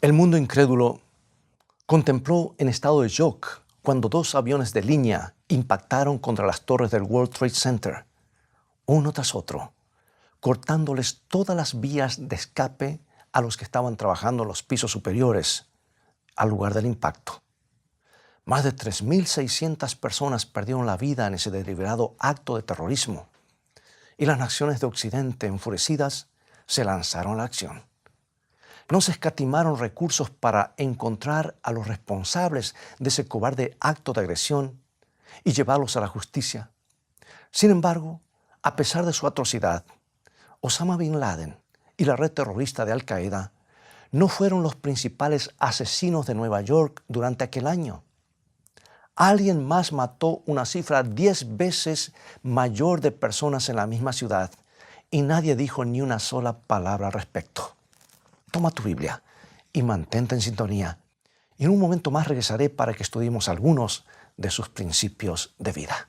El mundo incrédulo contempló en estado de shock cuando dos aviones de línea impactaron contra las torres del World Trade Center, uno tras otro, cortándoles todas las vías de escape a los que estaban trabajando en los pisos superiores al lugar del impacto. Más de 3.600 personas perdieron la vida en ese deliberado acto de terrorismo, y las naciones de Occidente, enfurecidas, se lanzaron a la acción. No se escatimaron recursos para encontrar a los responsables de ese cobarde acto de agresión y llevarlos a la justicia. Sin embargo, a pesar de su atrocidad, Osama Bin Laden y la red terrorista de Al-Qaeda no fueron los principales asesinos de Nueva York durante aquel año. Alguien más mató una cifra 10 veces mayor de personas en la misma ciudad y nadie dijo ni una sola palabra al respecto. Toma tu Biblia y mantente en sintonía. Y en un momento más regresaré para que estudiemos algunos de sus principios de vida.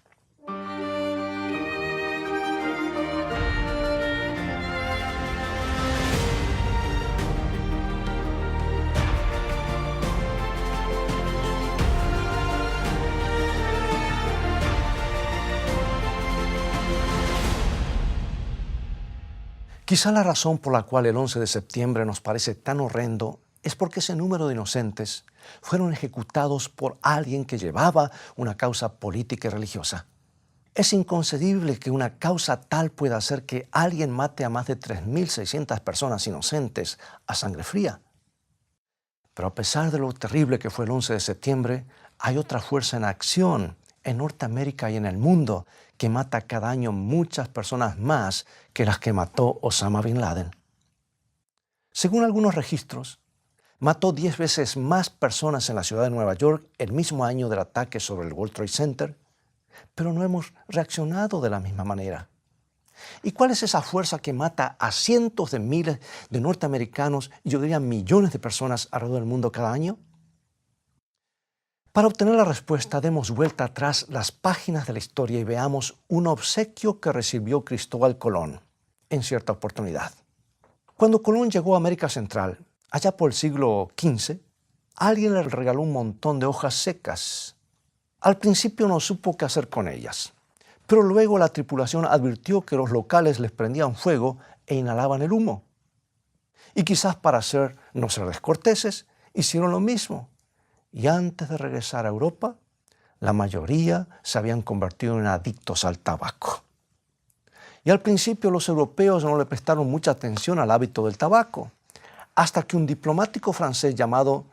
Quizá la razón por la cual el 11 de septiembre nos parece tan horrendo es porque ese número de inocentes fueron ejecutados por alguien que llevaba una causa política y religiosa. Es inconcebible que una causa tal pueda hacer que alguien mate a más de 3.600 personas inocentes a sangre fría. Pero a pesar de lo terrible que fue el 11 de septiembre, hay otra fuerza en acción en Norteamérica y en el mundo que mata cada año muchas personas más que las que mató Osama Bin Laden. Según algunos registros, mató 10 veces más personas en la ciudad de Nueva York el mismo año del ataque sobre el World Trade Center, pero no hemos reaccionado de la misma manera. ¿Y cuál es esa fuerza que mata a cientos de miles de norteamericanos y yo diría millones de personas alrededor del mundo cada año? Para obtener la respuesta, demos vuelta atrás las páginas de la historia y veamos un obsequio que recibió Cristóbal Colón en cierta oportunidad. Cuando Colón llegó a América Central, allá por el siglo XV, alguien le regaló un montón de hojas secas. Al principio no supo qué hacer con ellas, pero luego la tripulación advirtió que los locales les prendían fuego e inhalaban el humo. Y quizás para no ser descorteses, hicieron lo mismo. Y antes de regresar a Europa, la mayoría se habían convertido en adictos al tabaco. Y al principio los europeos no le prestaron mucha atención al hábito del tabaco, hasta que un diplomático francés llamado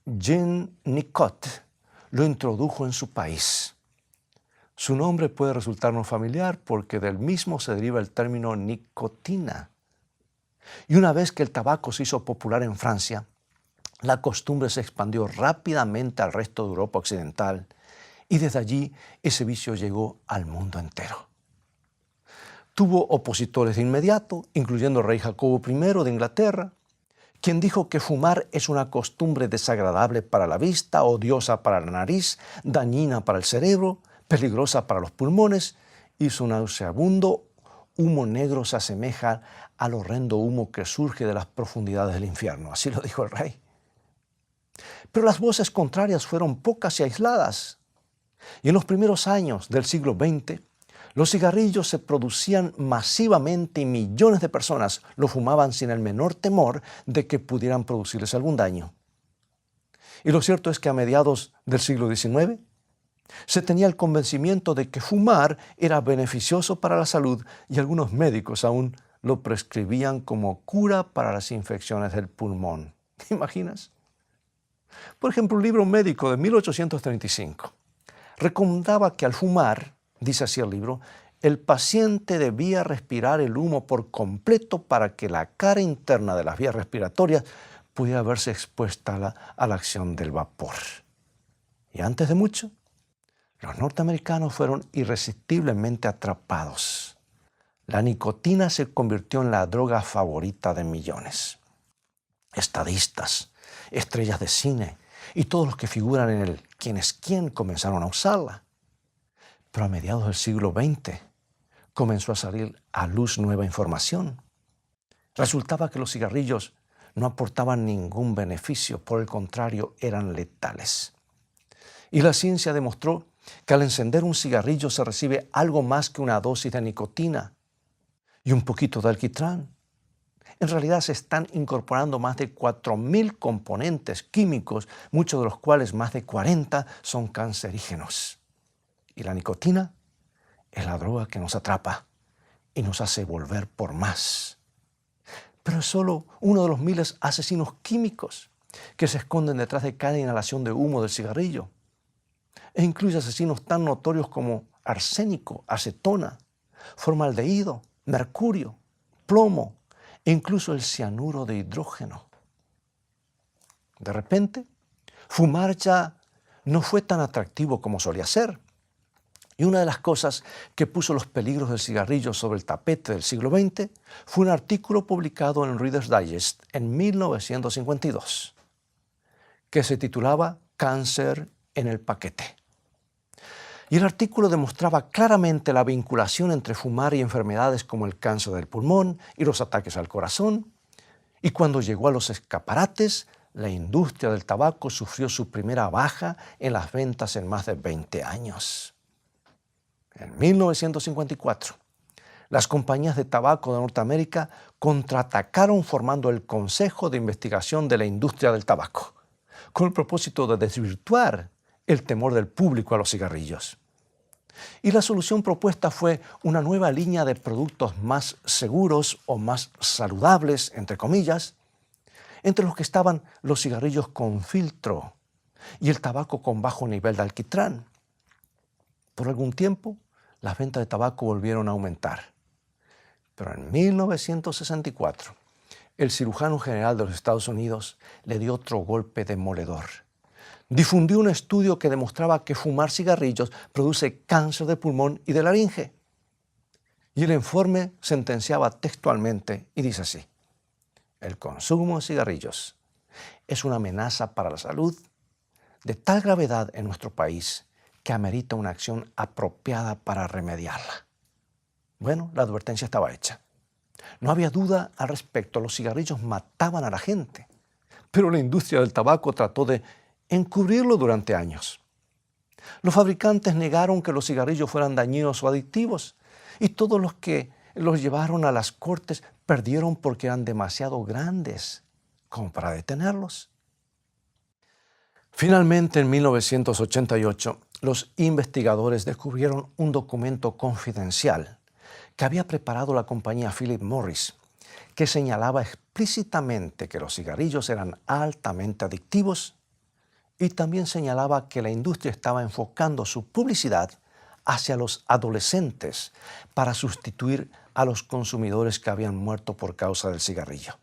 Jean Nicot lo introdujo en su país. Su nombre puede resultarnos familiar porque del mismo se deriva el término nicotina. Y una vez que el tabaco se hizo popular en Francia, la costumbre se expandió rápidamente al resto de Europa occidental y desde allí ese vicio llegó al mundo entero. Tuvo opositores de inmediato, incluyendo el rey Jacobo I de Inglaterra, quien dijo que fumar es una costumbre desagradable para la vista, odiosa para la nariz, dañina para el cerebro, peligrosa para los pulmones y su nauseabundo humo negro se asemeja al horrendo humo que surge de las profundidades del infierno. Así lo dijo el rey. Pero las voces contrarias fueron pocas y aisladas. Y en los primeros años del siglo XX, los cigarrillos se producían masivamente y millones de personas lo fumaban sin el menor temor de que pudieran producirles algún daño. Y lo cierto es que a mediados del siglo XIX se tenía el convencimiento de que fumar era beneficioso para la salud y algunos médicos aún lo prescribían como cura para las infecciones del pulmón. ¿Te imaginas? Por ejemplo, un libro médico de 1835 recomendaba que al fumar, dice así el libro, el paciente debía respirar el humo por completo para que la cara interna de las vías respiratorias pudiera verse expuesta a la acción del vapor. Y antes de mucho, los norteamericanos fueron irresistiblemente atrapados. La nicotina se convirtió en la droga favorita de millones. Estadistas, estrellas de cine y todos los que figuran en el quién es quién comenzaron a usarla. Pero a mediados del siglo XX comenzó a salir a luz nueva información. Resultaba que los cigarrillos no aportaban ningún beneficio, por el contrario, eran letales. Y la ciencia demostró que al encender un cigarrillo se recibe algo más que una dosis de nicotina y un poquito de alquitrán. En realidad se están incorporando más de 4.000 componentes químicos, muchos de los cuales, más de 40, son cancerígenos. Y la nicotina es la droga que nos atrapa y nos hace volver por más. Pero es solo uno de los miles asesinos químicos que se esconden detrás de cada inhalación de humo del cigarrillo. E incluye asesinos tan notorios como arsénico, acetona, formaldehído, mercurio, plomo e incluso el cianuro de hidrógeno. De repente, fumar ya no fue tan atractivo como solía ser. Y una de las cosas que puso los peligros del cigarrillo sobre el tapete del siglo XX fue un artículo publicado en Reader's Digest en 1952, que se titulaba Cáncer en el paquete. Y el artículo demostraba claramente la vinculación entre fumar y enfermedades como el cáncer del pulmón y los ataques al corazón. Y cuando llegó a los escaparates, la industria del tabaco sufrió su primera baja en las ventas en más de 20 años. En 1954, las compañías de tabaco de Norteamérica contraatacaron formando el Consejo de Investigación de la Industria del Tabaco, con el propósito de desvirtuar el temor del público a los cigarrillos. Y la solución propuesta fue una nueva línea de productos más seguros o más saludables, entre comillas, entre los que estaban los cigarrillos con filtro y el tabaco con bajo nivel de alquitrán. Por algún tiempo, las ventas de tabaco volvieron a aumentar. Pero en 1964, el cirujano general de los Estados Unidos le dio otro golpe demoledor. Difundió un estudio que demostraba que fumar cigarrillos produce cáncer de pulmón y de laringe. Y el informe sentenciaba textualmente y dice así: el consumo de cigarrillos es una amenaza para la salud de tal gravedad en nuestro país que amerita una acción apropiada para remediarla. Bueno, la advertencia estaba hecha. No había duda al respecto, los cigarrillos mataban a la gente, pero la industria del tabaco trató de encubrirlo durante años. Los fabricantes negaron que los cigarrillos fueran dañinos o adictivos, y todos los que los llevaron a las cortes perdieron porque eran demasiado grandes como para detenerlos. Finalmente, en 1988, los investigadores descubrieron un documento confidencial que había preparado la compañía Philip Morris, que señalaba explícitamente que los cigarrillos eran altamente adictivos y también señalaba que la industria estaba enfocando su publicidad hacia los adolescentes para sustituir a los consumidores que habían muerto por causa del cigarrillo.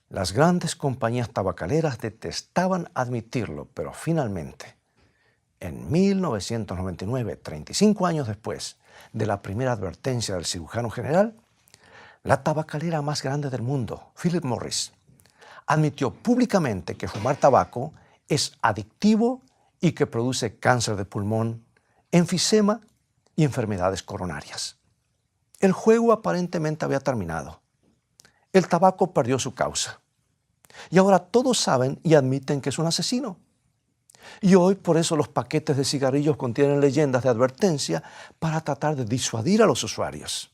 Las grandes compañías tabacaleras detestaban admitirlo, pero finalmente, en 1999, 35 años después de la primera advertencia del cirujano general, la tabacalera más grande del mundo, Philip Morris, admitió públicamente que fumar tabaco es adictivo y que produce cáncer de pulmón, enfisema y enfermedades coronarias. El juego aparentemente había terminado. El tabaco perdió su causa. Y ahora todos saben y admiten que es un asesino. Y hoy por eso los paquetes de cigarrillos contienen leyendas de advertencia para tratar de disuadir a los usuarios.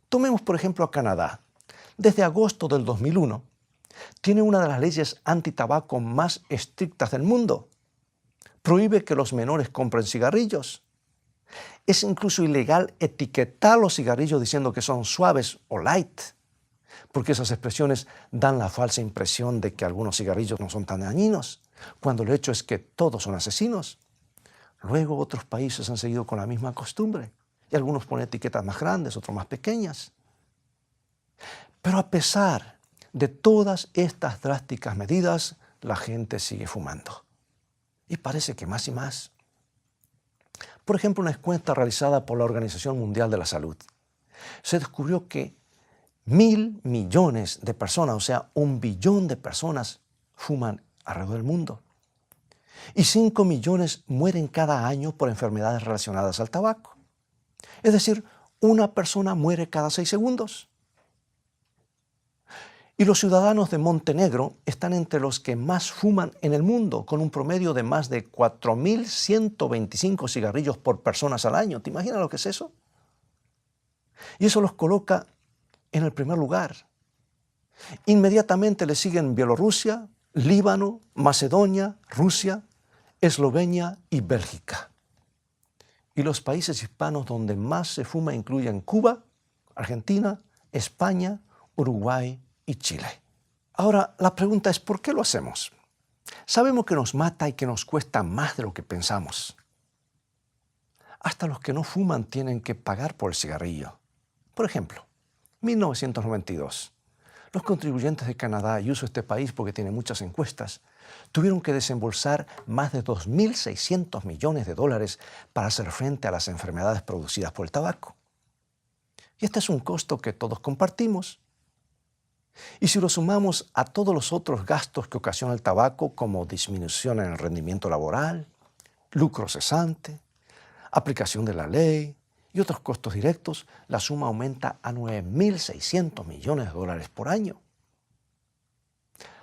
Tomemos por ejemplo a Canadá. Desde agosto del 2001, tiene una de las leyes antitabaco más estrictas del mundo. Prohíbe que los menores compren cigarrillos. Es incluso ilegal etiquetar los cigarrillos diciendo que son suaves o light, porque esas expresiones dan la falsa impresión de que algunos cigarrillos no son tan dañinos, cuando el hecho es que todos son asesinos. Luego otros países han seguido con la misma costumbre, y algunos ponen etiquetas más grandes, otros más pequeñas. Pero a pesar de todas estas drásticas medidas, la gente sigue fumando. Y parece que más y más. Por ejemplo, una encuesta realizada por la Organización Mundial de la Salud, se descubrió que 1.000 millones de personas, o sea, 1 billón de personas, fuman alrededor del mundo. Y 5 millones mueren cada año por enfermedades relacionadas al tabaco. Es decir, una persona muere cada 6 segundos. Y los ciudadanos de Montenegro están entre los que más fuman en el mundo, con un promedio de más de 4.125 cigarrillos por personas al año. ¿Te imaginas lo que es eso? Y eso los coloca en el primer lugar. Inmediatamente le siguen Bielorrusia, Líbano, Macedonia, Rusia, Eslovenia y Bélgica. Y los países hispanos donde más se fuma incluyen Cuba, Argentina, España, Uruguay y Chile. Ahora, la pregunta es, ¿por qué lo hacemos? Sabemos que nos mata y que nos cuesta más de lo que pensamos. Hasta los que no fuman tienen que pagar por el cigarrillo. Por ejemplo, 1992. Los contribuyentes de Canadá, y uso este país porque tiene muchas encuestas, tuvieron que desembolsar más de 2.600 millones de dólares para hacer frente a las enfermedades producidas por el tabaco. Y este es un costo que todos compartimos. Y si lo sumamos a todos los otros gastos que ocasiona el tabaco, como disminución en el rendimiento laboral, lucro cesante, aplicación de la ley y otros costos directos, la suma aumenta a 9.600 millones de dólares por año.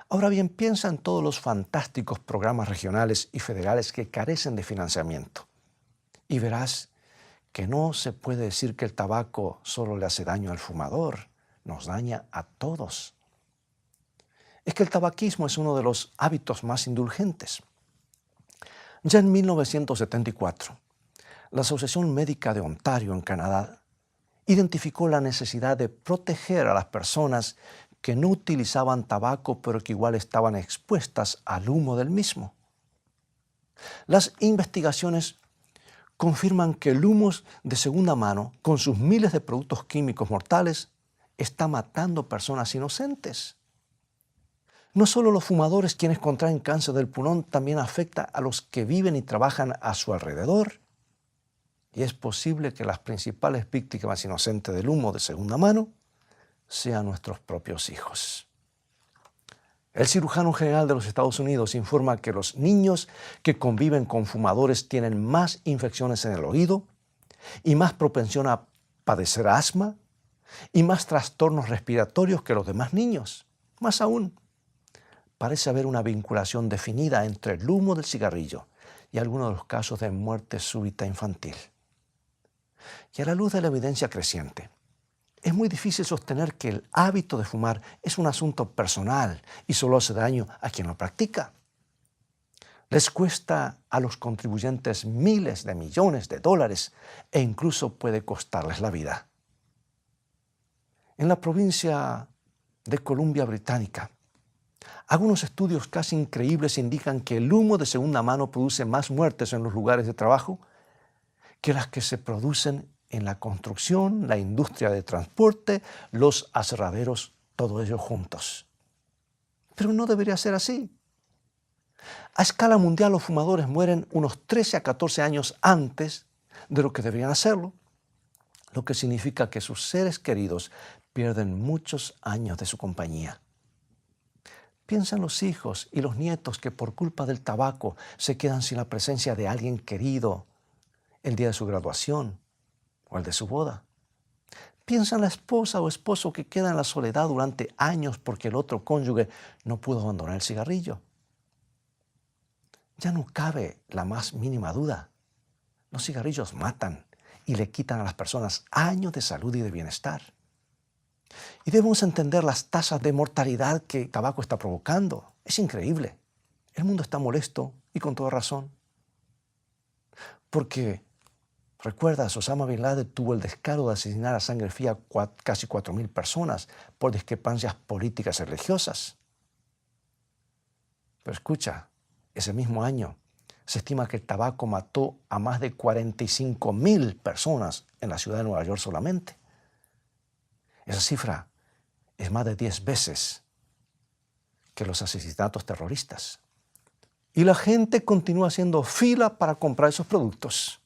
Ahora bien, piensa en todos los fantásticos programas regionales y federales que carecen de financiamiento y verás que no se puede decir que el tabaco solo le hace daño al fumador, nos daña a todos. Es que el tabaquismo es uno de los hábitos más indulgentes. Ya en 1974, la Asociación Médica de Ontario, en Canadá, identificó la necesidad de proteger a las personas que no utilizaban tabaco, pero que igual estaban expuestas al humo del mismo. Las investigaciones confirman que el humo de segunda mano, con sus miles de productos químicos mortales, está matando personas inocentes. No solo los fumadores quienes contraen cáncer del pulmón, también afecta a los que viven y trabajan a su alrededor. Y es posible que las principales víctimas inocentes del humo de segunda mano sean nuestros propios hijos. El cirujano general de los Estados Unidos informa que los niños que conviven con fumadores tienen más infecciones en el oído y más propensión a padecer asma y más trastornos respiratorios que los demás niños. Más aún, parece haber una vinculación definida entre el humo del cigarrillo y algunos de los casos de muerte súbita infantil. Y a la luz de la evidencia creciente, es muy difícil sostener que el hábito de fumar es un asunto personal y solo hace daño a quien lo practica. Les cuesta a los contribuyentes miles de millones de dólares e incluso puede costarles la vida. En la provincia de Columbia Británica, algunos estudios casi increíbles indican que el humo de segunda mano produce más muertes en los lugares de trabajo que las que se producen en la construcción, la industria de transporte, los aserraderos, todos ellos juntos. Pero no debería ser así. A escala mundial los fumadores mueren unos 13 a 14 años antes de lo que deberían hacerlo, lo que significa que sus seres queridos pierden muchos años de su compañía. Piensa en los hijos y los nietos que por culpa del tabaco se quedan sin la presencia de alguien querido el día de su graduación o el de su boda. Piensa en la esposa o esposo que queda en la soledad durante años porque el otro cónyuge no pudo abandonar el cigarrillo. Ya no cabe la más mínima duda. Los cigarrillos matan y le quitan a las personas años de salud y de bienestar. Y debemos entender las tasas de mortalidad que el tabaco está provocando. Es increíble. El mundo está molesto y con toda razón. Porque, recuerdas, Osama Bin Laden tuvo el descaro de asesinar a sangre fría casi 4.000 personas por discrepancias políticas y religiosas. Pero escucha, ese mismo año se estima que el tabaco mató a más de 45.000 personas en la ciudad de Nueva York solamente. Esa cifra es más de 10 veces que los asesinatos terroristas. Y la gente continúa haciendo fila para comprar esos productos.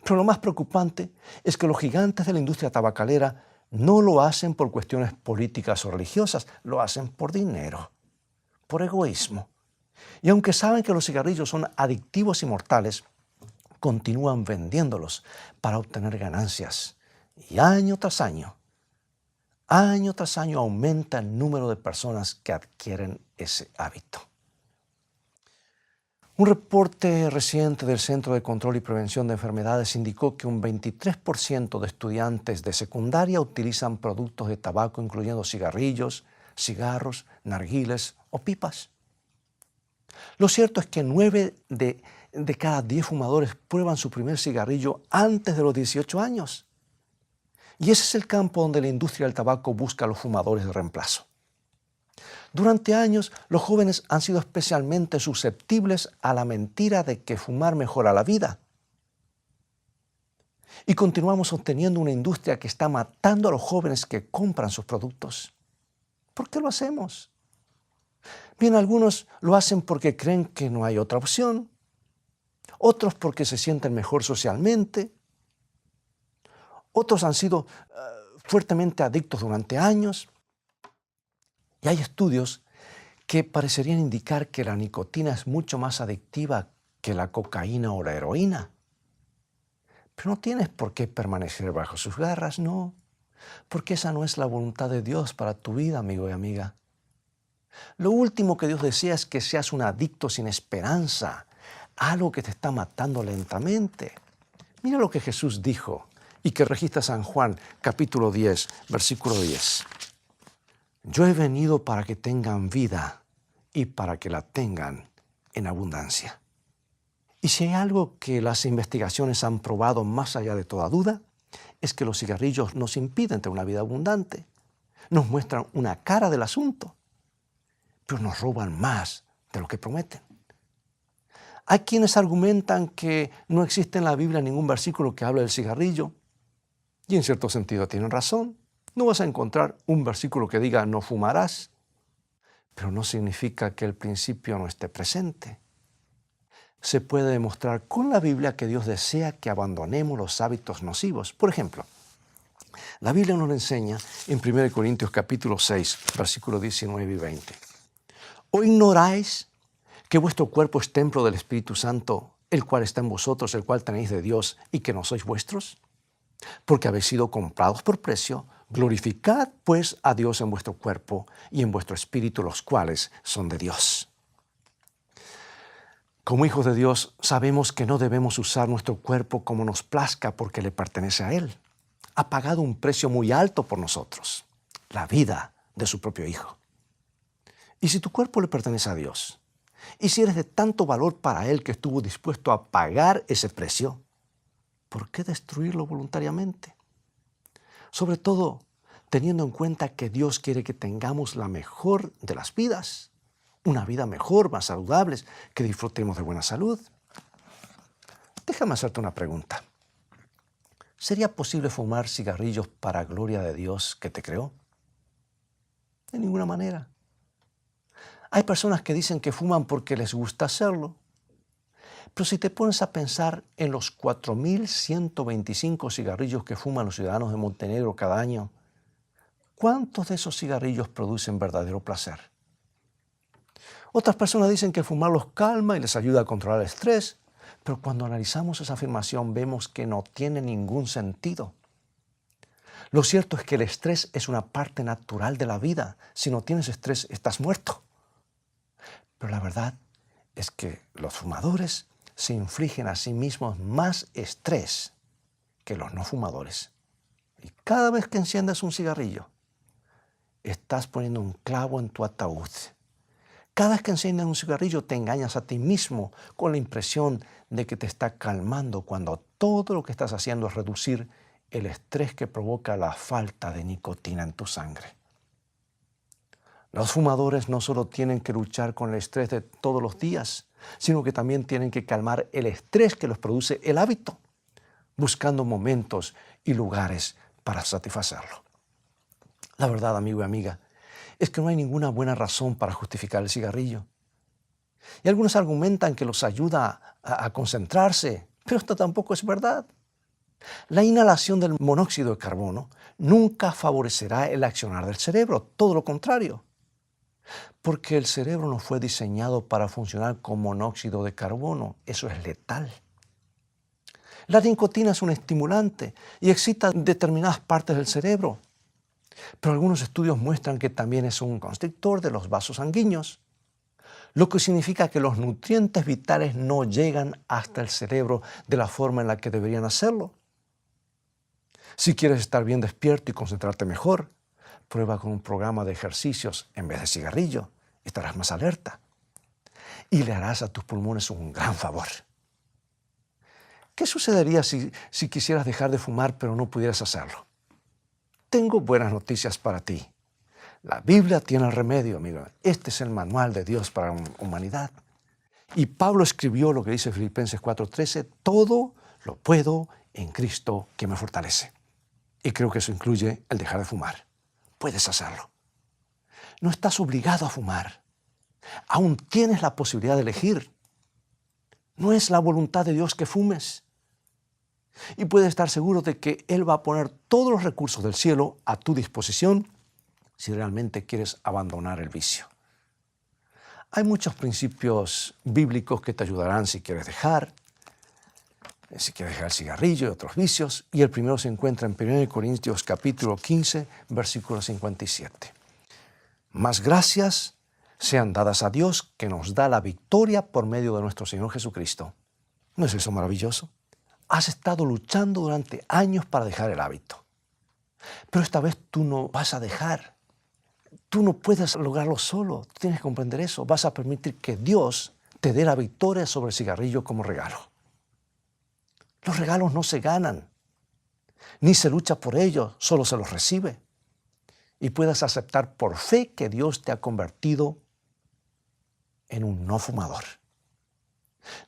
Pero lo más preocupante es que los gigantes de la industria tabacalera no lo hacen por cuestiones políticas o religiosas, lo hacen por dinero, por egoísmo. Y aunque saben que los cigarrillos son adictivos y mortales, continúan vendiéndolos para obtener ganancias. Y año tras año, Año tras año aumenta el número de personas que adquieren ese hábito. Un reporte reciente del Centro de Control y Prevención de Enfermedades indicó que un 23% de estudiantes de secundaria utilizan productos de tabaco, incluyendo cigarrillos, cigarros, narguiles o pipas. Lo cierto es que 9 de cada 10 fumadores prueban su primer cigarrillo antes de los 18 años. Y ese es el campo donde la industria del tabaco busca a los fumadores de reemplazo. Durante años, los jóvenes han sido especialmente susceptibles a la mentira de que fumar mejora la vida. Y continuamos obteniendo una industria que está matando a los jóvenes que compran sus productos. ¿Por qué lo hacemos? Bien, algunos lo hacen porque creen que no hay otra opción, otros porque se sienten mejor socialmente, otros han sido fuertemente adictos durante años. Y hay estudios que parecerían indicar que la nicotina es mucho más adictiva que la cocaína o la heroína. Pero no tienes por qué permanecer bajo sus garras, no, porque esa no es la voluntad de Dios para tu vida, amigo y amiga. Lo último que Dios desea es que seas un adicto sin esperanza, algo que te está matando lentamente. Mira lo que Jesús dijo y que registra San Juan, capítulo 10, versículo 10. Yo he venido para que tengan vida y para que la tengan en abundancia. Y si hay algo que las investigaciones han probado más allá de toda duda, es que los cigarrillos nos impiden tener una vida abundante. Nos muestran una cara del asunto, pero nos roban más de lo que prometen. Hay quienes argumentan que no existe en la Biblia ningún versículo que hable del cigarrillo, y en cierto sentido tienen razón. No vas a encontrar un versículo que diga no fumarás, pero no significa que el principio no esté presente. Se puede demostrar con la Biblia que Dios desea que abandonemos los hábitos nocivos. Por ejemplo, la Biblia nos enseña en 1 Corintios capítulo 6, versículos 19 y 20. ¿O ignoráis que vuestro cuerpo es templo del Espíritu Santo, el cual está en vosotros, el cual tenéis de Dios y que no sois vuestros? Porque habéis sido comprados por precio. Glorificad pues a Dios en vuestro cuerpo y en vuestro espíritu, los cuales son de Dios. Como hijos de Dios, sabemos que no debemos usar nuestro cuerpo como nos plazca porque le pertenece a Él. Ha pagado un precio muy alto por nosotros, la vida de su propio Hijo. Y si tu cuerpo le pertenece a Dios, y si eres de tanto valor para Él que estuvo dispuesto a pagar ese precio, ¿por qué destruirlo voluntariamente? Sobre todo, teniendo en cuenta que Dios quiere que tengamos la mejor de las vidas, una vida mejor, más saludable, que disfrutemos de buena salud. Déjame hacerte una pregunta. ¿Sería posible fumar cigarrillos para gloria de Dios que te creó? De ninguna manera. Hay personas que dicen que fuman porque les gusta hacerlo. Pero si te pones a pensar en los 4.125 cigarrillos que fuman los ciudadanos de Montenegro cada año, ¿cuántos de esos cigarrillos producen verdadero placer? Otras personas dicen que fumar los calma y les ayuda a controlar el estrés, pero cuando analizamos esa afirmación vemos que no tiene ningún sentido. Lo cierto es que el estrés es una parte natural de la vida. Si no tienes estrés, estás muerto. Pero la verdad es que los fumadores se infligen a sí mismos más estrés que los no fumadores. Y cada vez que enciendes un cigarrillo, estás poniendo un clavo en tu ataúd. Cada vez que enciendes un cigarrillo te engañas a ti mismo con la impresión de que te está calmando cuando todo lo que estás haciendo es reducir el estrés que provoca la falta de nicotina en tu sangre. Los fumadores no solo tienen que luchar con el estrés de todos los días, sino que también tienen que calmar el estrés que les produce el hábito, buscando momentos y lugares para satisfacerlo. La verdad, amigo y amiga, es que no hay ninguna buena razón para justificar el cigarrillo. Y algunos argumentan que los ayuda a concentrarse, pero esto tampoco es verdad. La inhalación del monóxido de carbono nunca favorecerá el accionar del cerebro, todo lo contrario. Porque el cerebro no fue diseñado para funcionar con monóxido de carbono. Eso es letal. La nicotina es un estimulante y excita determinadas partes del cerebro. pero algunos estudios muestran que también es un constrictor de los vasos sanguíneos, lo que significa que los nutrientes vitales no llegan hasta el cerebro de la forma en la que deberían hacerlo. Si quieres estar bien despierto y concentrarte mejor, prueba con un programa de ejercicios en vez de cigarrillo. Estarás más alerta y le harás a tus pulmones un gran favor. ¿Qué sucedería si quisieras dejar de fumar pero no pudieras hacerlo? Tengo buenas noticias para ti. La Biblia tiene el remedio, amigo. Este es el manual de Dios para la humanidad. Y Pablo escribió lo que dice Filipenses 4:13, todo lo puedo en Cristo que me fortalece. Y creo que eso incluye el dejar de fumar. Puedes hacerlo. No estás obligado a fumar. Aún tienes la posibilidad de elegir. No es la voluntad de Dios que fumes. Y puedes estar seguro de que Él va a poner todos los recursos del cielo a tu disposición si realmente quieres abandonar el vicio. Hay muchos principios bíblicos que te ayudarán si quieres dejar el cigarrillo y otros vicios. Y el primero se encuentra en 1 Corintios capítulo 15, versículo 57. Mas gracias sean dadas a Dios que nos da la victoria por medio de nuestro Señor Jesucristo. ¿No es eso maravilloso? Has estado luchando durante años para dejar el hábito. Pero esta vez tú no vas a dejar. Tú no puedes lograrlo solo. Tú tienes que comprender eso. Vas a permitir que Dios te dé la victoria sobre el cigarrillo como regalo. Los regalos no se ganan, ni se lucha por ellos, solo se los recibe. Y puedes aceptar por fe que Dios te ha convertido en un no fumador.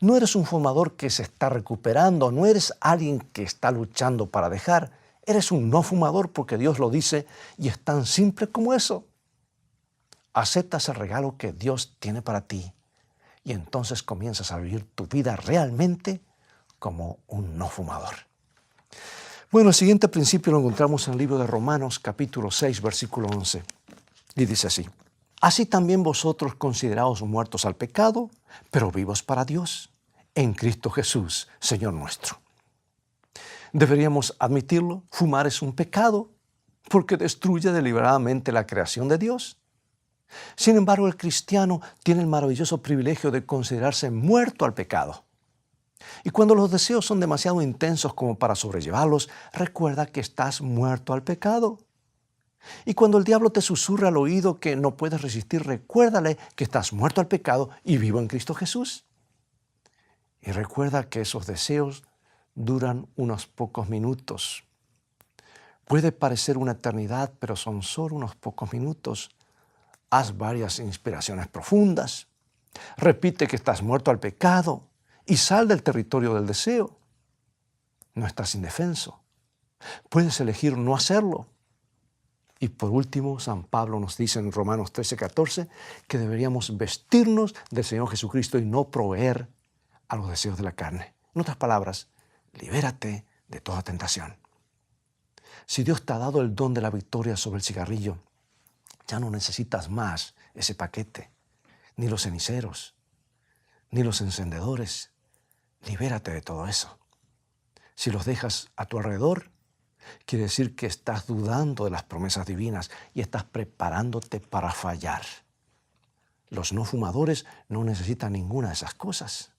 No eres un fumador que se está recuperando, no eres alguien que está luchando para dejar. Eres un no fumador porque Dios lo dice y es tan simple como eso. Aceptas el regalo que Dios tiene para ti y entonces comienzas a vivir tu vida realmente como un no fumador. Bueno, el siguiente principio lo encontramos en el libro de Romanos, capítulo 6, versículo 11. Y dice así: así también vosotros consideraos muertos al pecado, pero vivos para Dios, en Cristo Jesús, Señor nuestro. Deberíamos admitirlo, fumar es un pecado porque destruye deliberadamente la creación de Dios. Sin embargo, el cristiano tiene el maravilloso privilegio de considerarse muerto al pecado. Y cuando los deseos son demasiado intensos como para sobrellevarlos, recuerda que estás muerto al pecado. Y cuando el diablo te susurra al oído que no puedes resistir, recuérdale que estás muerto al pecado y vivo en Cristo Jesús. Y recuerda que esos deseos duran unos pocos minutos. Puede parecer una eternidad, pero son solo unos pocos minutos. Haz varias inspiraciones profundas. Repite que estás muerto al pecado y sal del territorio del deseo. No estás indefenso. Puedes elegir no hacerlo. Y por último, San Pablo nos dice en Romanos 13:14 que deberíamos vestirnos del Señor Jesucristo y no proveer a los deseos de la carne. En otras palabras, libérate de toda tentación. Si Dios te ha dado el don de la victoria sobre el cigarrillo, ya no necesitas más ese paquete, ni los ceniceros, ni los encendedores. Libérate de todo eso. Si los dejas a tu alrededor, quiere decir que estás dudando de las promesas divinas y estás preparándote para fallar. Los no fumadores no necesitan ninguna de esas cosas.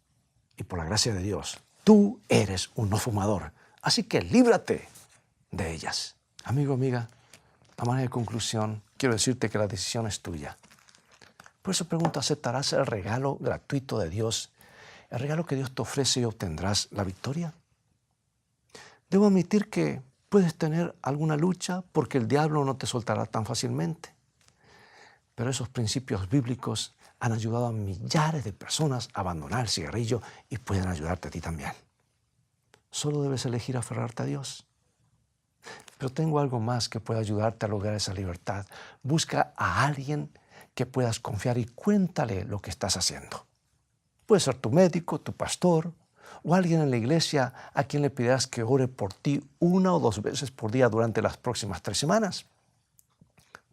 Y por la gracia de Dios, tú eres un no fumador. Así que líbrate de ellas. Amigo, amiga, a manera de conclusión, quiero decirte que la decisión es tuya. Por eso pregunto, ¿aceptarás el regalo gratuito de Dios? El regalo que Dios te ofrece y obtendrás la victoria. Debo admitir que puedes tener alguna lucha porque el diablo no te soltará tan fácilmente. Pero esos principios bíblicos han ayudado a millares de personas a abandonar el cigarrillo y pueden ayudarte a ti también. Solo debes elegir aferrarte a Dios. Pero tengo algo más que puede ayudarte a lograr esa libertad. Busca a alguien que puedas confiar y cuéntale lo que estás haciendo. Puede ser tu médico, tu pastor o alguien en la iglesia a quien le pidas que ore por ti 1 o 2 veces por día durante las próximas 3 semanas.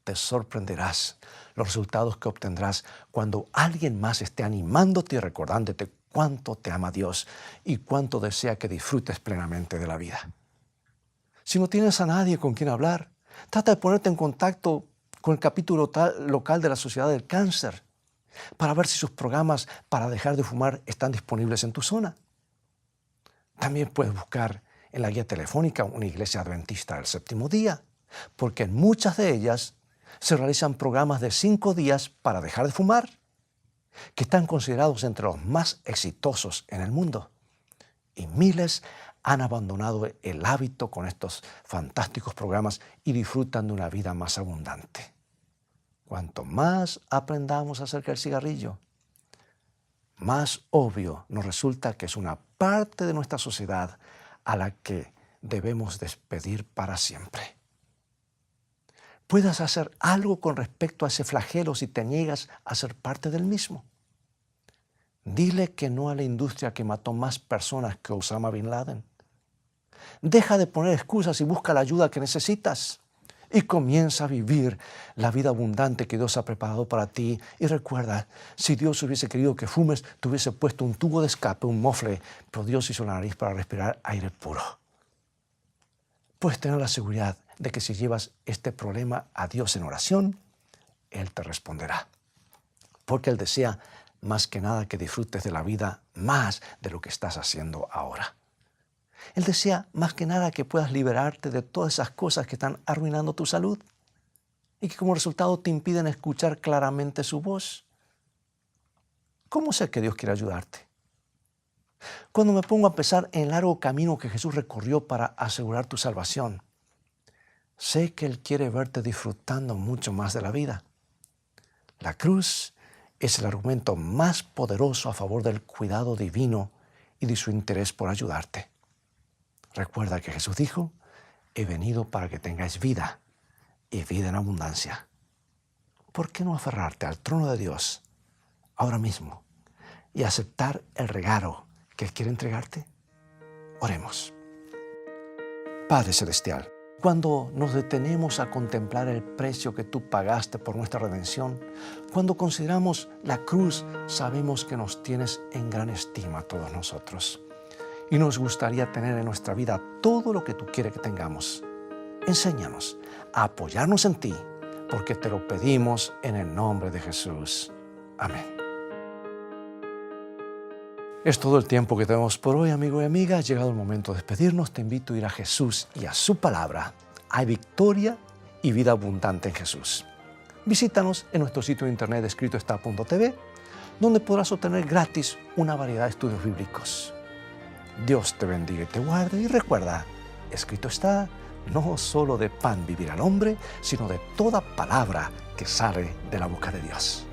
Te sorprenderás los resultados que obtendrás cuando alguien más esté animándote y recordándote cuánto te ama Dios y cuánto desea que disfrutes plenamente de la vida. Si no tienes a nadie con quien hablar, Trata de ponerte en contacto con el capítulo local de la Sociedad del Cáncer para ver si sus programas para dejar de fumar están disponibles en tu zona. También puedes buscar en la guía telefónica una iglesia adventista del séptimo día, porque en muchas de ellas se realizan programas de 5 días para dejar de fumar, que están considerados entre los más exitosos en el mundo. Y miles han abandonado el hábito con estos fantásticos programas y disfrutan de una vida más abundante. Cuanto más aprendamos acerca del cigarrillo, más obvio nos resulta que es una parte de nuestra sociedad a la que debemos despedir para siempre. Puedes hacer algo con respecto a ese flagelo si te niegas a ser parte del mismo. Dile que no a la industria que mató más personas que Osama Bin Laden. Deja de poner excusas y busca la ayuda que necesitas. Y comienza a vivir la vida abundante que Dios ha preparado para ti. Y recuerda, si Dios hubiese querido que fumes, te hubiese puesto un tubo de escape, un mofle, pero Dios hizo la nariz para respirar aire puro. Puedes tener la seguridad de que si llevas este problema a Dios en oración, Él te responderá. Porque Él desea más que nada que disfrutes de la vida más de lo que estás haciendo ahora. Él desea más que nada que puedas liberarte de todas esas cosas que están arruinando tu salud y que como resultado te impiden escuchar claramente su voz. ¿Cómo sé que Dios quiere ayudarte? Cuando me pongo a pensar en el largo camino que Jesús recorrió para asegurar tu salvación, sé que Él quiere verte disfrutando mucho más de la vida. La cruz es el argumento más poderoso a favor del cuidado divino y de su interés por ayudarte. Recuerda que Jesús dijo, he venido para que tengáis vida y vida en abundancia. ¿Por qué no aferrarte al trono de Dios ahora mismo y aceptar el regalo que Él quiere entregarte? Oremos. Padre Celestial, cuando nos detenemos a contemplar el precio que tú pagaste por nuestra redención, cuando consideramos la cruz, sabemos que nos tienes en gran estima a todos nosotros. Y nos gustaría tener en nuestra vida todo lo que tú quieres que tengamos. Enséñanos a apoyarnos en ti, porque te lo pedimos en el nombre de Jesús. Amén. Es todo el tiempo que tenemos por hoy, amigo y amiga. Ha llegado el momento de despedirnos. Te invito a ir a Jesús y a su palabra. Hay victoria y vida abundante en Jesús. Visítanos en nuestro sitio de internet escritoestá.tv, donde podrás obtener gratis una variedad de estudios bíblicos. Dios te bendiga y te guarde, y recuerda, escrito está, no solo de pan vivirá el hombre, sino de toda palabra que sale de la boca de Dios.